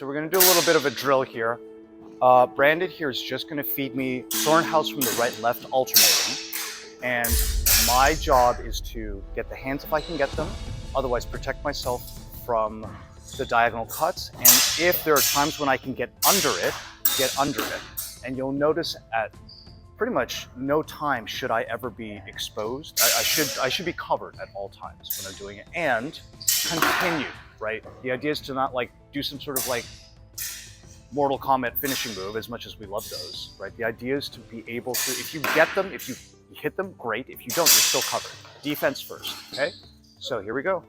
so we're going to do a little bit of a drill here. Brandon here is just going to feed me Schranckhut from the right and left alternating. And my job is to get the hands if I can get them, otherwise protect myself from the diagonal cuts. And if there are times when I can get under it, get under it. And you'll notice at pretty much no time should I ever be exposed. I should be covered at all times when I'm doing it, and continue, right? The idea is to not like do some sort of like Mortal Kombat finishing move, as much as we love those, right? The idea is to be able to, if you get them, if you hit them, great. If you don't, you're still covered. Defense first, okay? So here we go.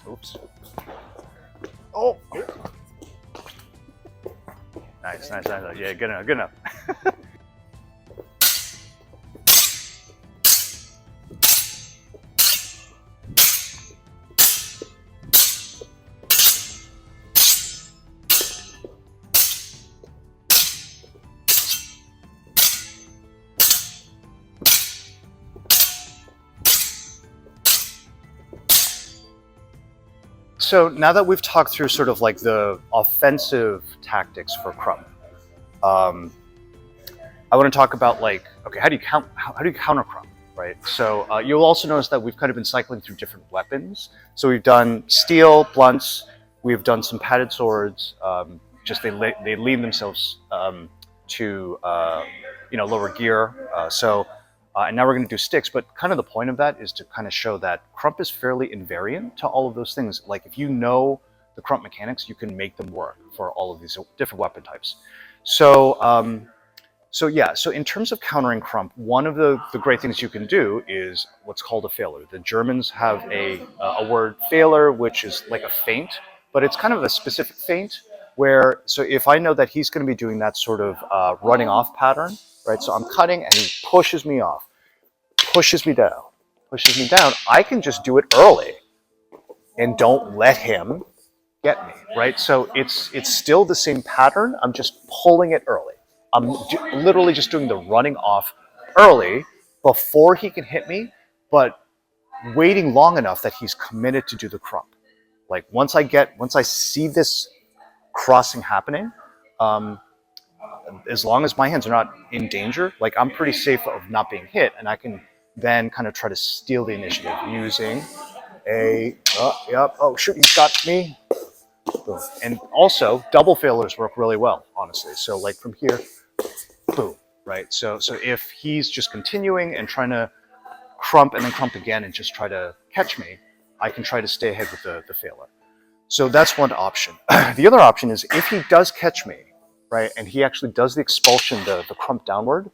Oops. Oh! Nice, nice, nice. Yeah, good enough, good enough. So now that we've talked through sort of like the offensive tactics for Krump, I want to talk about like, okay, how do you counter Krump, right? So you'll also notice that we've kind of been cycling through different weapons. So we've done steel, blunts, we've done some padded swords, just they lean themselves to lower gear. And now we're going to do sticks, but kind of the point of that is to kind of show that Krump is fairly invariant to all of those things. Like if you know the Krump mechanics, you can make them work for all of these different weapon types. So in terms of countering Krump, one of the great things you can do is what's called a Feler. The Germans have a word Feler, which is like a feint, but it's kind of a specific feint where, so if I know that he's going to be doing that sort of running off pattern, right? So I'm cutting and he pushes me off, pushes me down. I can just do it early and don't let him get me, right? So it's still the same pattern. I'm just pulling it early. I'm literally just doing the running off early before he can hit me, but waiting long enough that he's committed to do the Krump. Like once I see this crossing happening, as long as my hands are not in danger, like I'm pretty safe of not being hit, and I can then kind of try to steal the initiative using oh shoot, he's got me. Boom. And also double failures work really well, honestly. So like from here, boom, right? So if he's just continuing and trying to Krump and then Krump again and just try to catch me, I can try to stay ahead with the Feler. So that's one option. The other option is if he does catch me, right, and he actually does the expulsion, the Krump downward,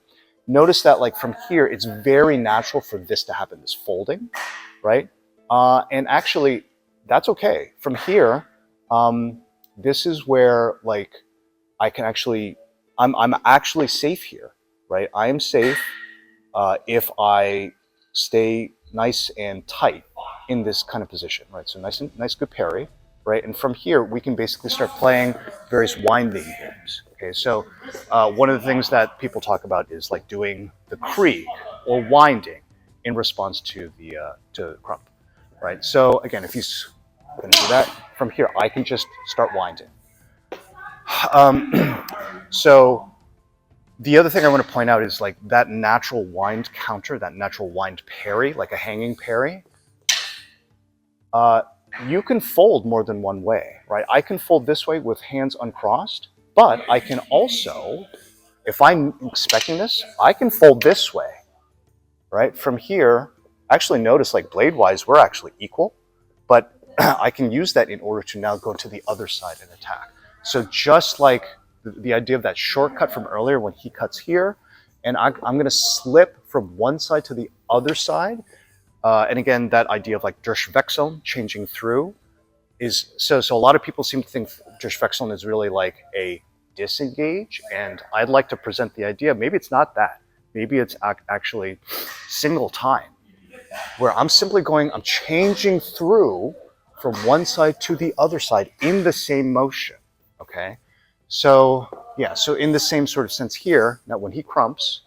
notice that like from here, it's very natural for this to happen, this folding, right? And actually, that's okay. From here, this is where like I can actually, I'm actually safe here, right? I am safe if I stay nice and tight in this kind of position, right? So nice good parry, right? And from here, we can basically start playing various winding games. Okay, so one of the things that people talk about is like doing the Krieg or winding in response to to Krump, right? So again, if he's going to do that, from here I can just start winding. So the other thing I want to point out is like that natural wind counter, that natural wind parry, like a hanging parry. You can fold more than one way, right? I can fold this way with hands uncrossed. But I can also, if I'm expecting this, I can fold this way, right? From here, actually notice like blade-wise, we're actually equal, but I can use that in order to now go to the other side and attack. So just like the idea of that shortcut from earlier when he cuts here, and I'm going to slip from one side to the other side. And again, that idea of like durchwechseln, changing through, is so a lot of people seem to think durchwechseln is really like a disengage, and I'd like to present the idea, maybe it's not that. Maybe it's actually single time, where I'm simply I'm changing through from one side to the other side in the same motion, okay? So, yeah, so in the same sort of sense here, now when he crumps,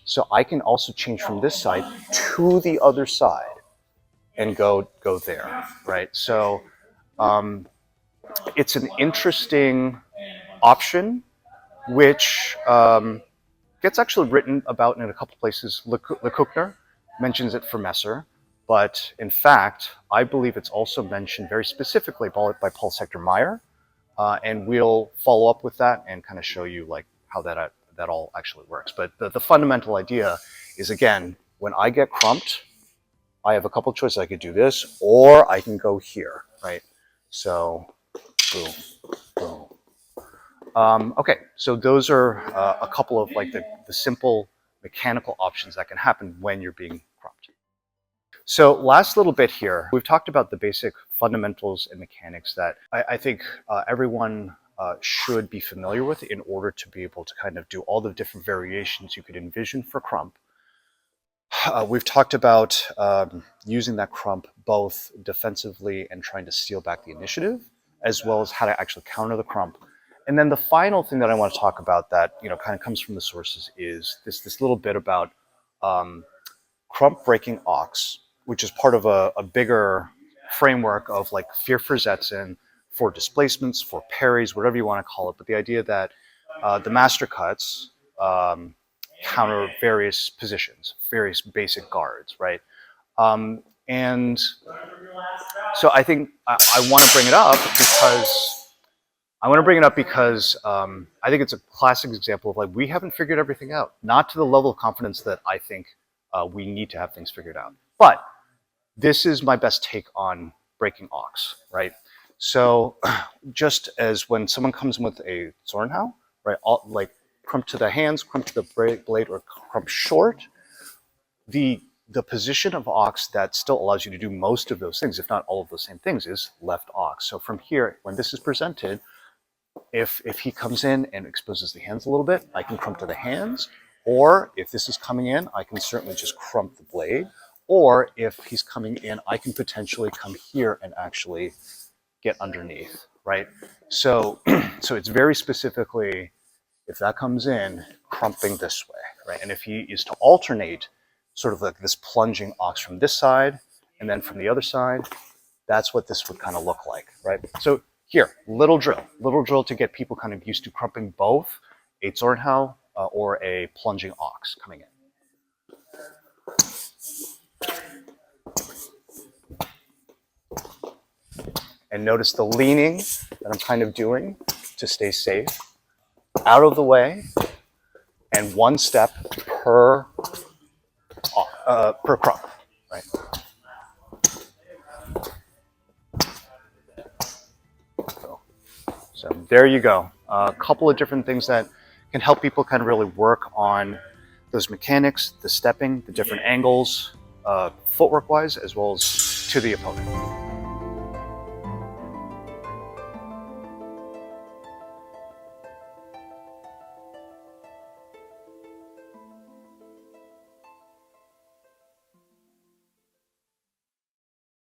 so I can also change from this side to the other side and go there, right? So it's an interesting option, which gets actually written about in a couple places. Lecoqner mentions it for Messer, but in fact, I believe it's also mentioned very specifically by Paul Sector Meyer, and we'll follow up with that and kind of show you like how that all actually works. But the fundamental idea is, again, when I get crumped, I have a couple choices. I could do this, or I can go here, right? So, boom, boom. Okay, so those are a couple of like the simple mechanical options that can happen when you're being crumped. So last little bit here, we've talked about the basic fundamentals and mechanics that I think everyone should be familiar with in order to be able to kind of do all the different variations you could envision for Krump. We've talked about using that Krump both defensively and trying to steal back the initiative, as well as how to actually counter the Krump. And then the final thing that I want to talk about that kind of comes from the sources is this little bit about Krump breaking Ochs, which is part of a bigger framework of like vier versetzen, for displacements, for parries, whatever you want to call it. But the idea that the master cuts counter various positions, various basic guards, right? And so I think I want to bring it up because I think it's a classic example of like, we haven't figured everything out, not to the level of confidence that I think we need to have things figured out. But this is my best take on breaking Ochs, right? So just as when someone comes in with a Zornhau, right, like Krump to the hands, Krump to the blade, or Krump short, the position of Ochs that still allows you to do most of those things, if not all of those same things, is left Ochs. So from here, when this is presented, if he comes in and exposes the hands a little bit, I can Krump to the hands, or if this is coming in, I can certainly just Krump the blade, or if he's coming in, I can potentially come here and actually get underneath, right? So, so it's very specifically, if that comes in, crumping this way, right? And if he is to alternate sort of like this plunging Ochs from this side and then from the other side, that's what this would kind of look like, right? So here, little drill to get people kind of used to crumping both a Zornhau or a plunging Ochs coming in. And notice the leaning that I'm kind of doing to stay safe. Out of the way, and one step per Krump, right? So there you go. A couple of different things that can help people kind of really work on those mechanics, the stepping, the different angles, footwork-wise, as well as to the opponent.